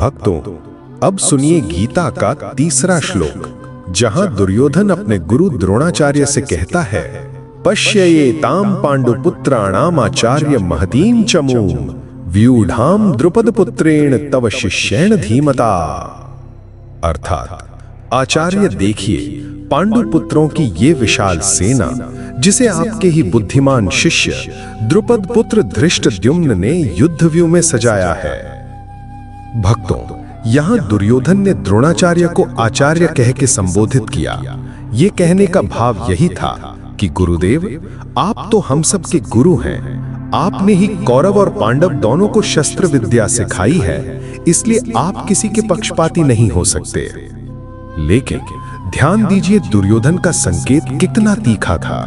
भक्तों, अब सुनिए गीता का तीसरा श्लोक, जहां दुर्योधन अपने गुरु द्रोणाचार्य से कहता है, पश्येताम पांडुपुत्राणाम आचार्य महतीं चमूम व्यूढ़ाम द्रुपद पुत्रेण तव शिष्येण धीमता। अर्थात आचार्य देखिए पांडु पुत्रों की ये विशाल सेना, जिसे आपके ही बुद्धिमान शिष्य द्रुपद पुत्र धृष्टद्युम्न ने युद्धव्यूह में सजाया है। भक्तों, यहां दुर्योधन ने द्रोणाचार्य को आचार्य कह के संबोधित किया। ये कहने का भाव यही था कि गुरुदेव, आप तो हम सब के गुरु हैं। आपने ही कौरव और पांडव दोनों को शस्त्र विद्या सिखाई है, इसलिए आप किसी के पक्षपाती नहीं हो सकते। लेकिन ध्यान दीजिए दुर्योधन का संकेत कितना तीखा था।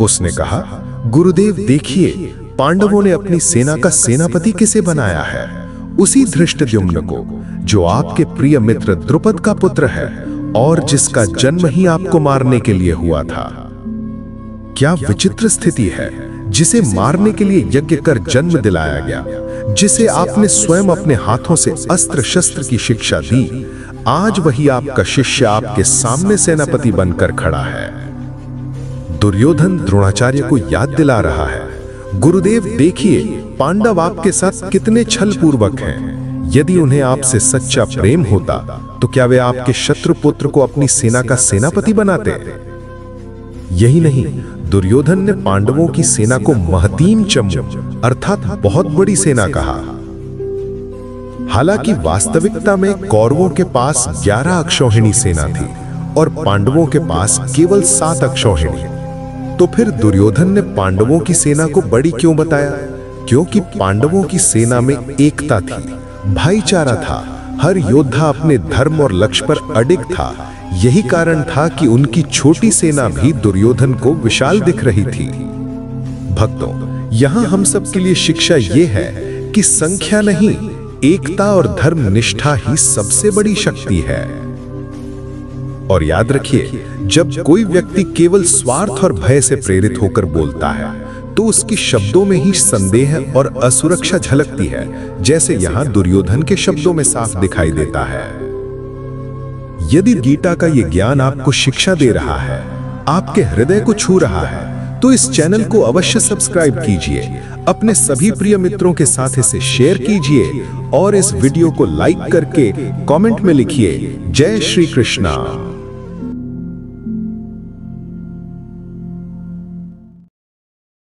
उसने कहा, गुरुदेव देखिए, पांडवों ने अपनी सेना का सेनापति किसे बनाया है? उसी धृष्टद्युम्न को, जो आपके प्रिय मित्र द्रुपद का पुत्र है और जिसका जन्म ही आपको मारने के लिए हुआ था। क्या विचित्र स्थिति है, जिसे मारने के लिए यज्ञ कर जन्म दिलाया गया, जिसे आपने स्वयं अपने हाथों से अस्त्र शस्त्र की शिक्षा दी, आज वही आपका शिष्य आपके सामने सेनापति बनकर खड़ा है। दुर्योधन द्रोणाचार्य को याद दिला रहा है, गुरुदेव देखिए, पांडव आपके साथ कितने छल पूर्वक हैं। यदि उन्हें आपसे सच्चा प्रेम होता तो क्या वे आपके शत्रु पुत्र को अपनी सेना का सेनापति बनाते? यही नहीं, दुर्योधन ने पांडवों की सेना को महतीं चमू अर्थात बहुत बड़ी सेना कहा। हालांकि वास्तविकता में कौरवों के पास 11 अक्षौहिणी सेना थी और पांडवों के पास केवल 7 अक्षौहिणी। तो फिर दुर्योधन ने पांडवों की सेना को बड़ी क्यों बताया? क्योंकि पांडवों की सेना में एकता थी, भाईचारा था, हर योद्धा अपने धर्म और लक्ष्य पर अडिग था। यही कारण था कि उनकी छोटी सेना भी दुर्योधन को विशाल दिख रही थी। भक्तों, यहां हम सब के लिए शिक्षा यह है कि संख्या नहीं, एकता और धर्म निष्ठा ही सबसे बड़ी शक्ति है। और याद रखिए, जब कोई व्यक्ति केवल स्वार्थ और भय से प्रेरित होकर बोलता है, तो उसकी शब्दों में ही संदेह और असुरक्षा झलकती है, जैसे यहां दुर्योधन के शब्दों में साफ दिखाई देता है। यदि गीता का यह ज्ञान आपको शिक्षा दे रहा है, आपके हृदय को छू रहा है, तो इस चैनल को अवश्य सब्सक्राइब कीजिए, अपने सभी प्रिय मित्रों के साथ इसे शेयर कीजिए और इस वीडियो को लाइक करके कमेंट में लिखिए, जय श्री कृष्णा।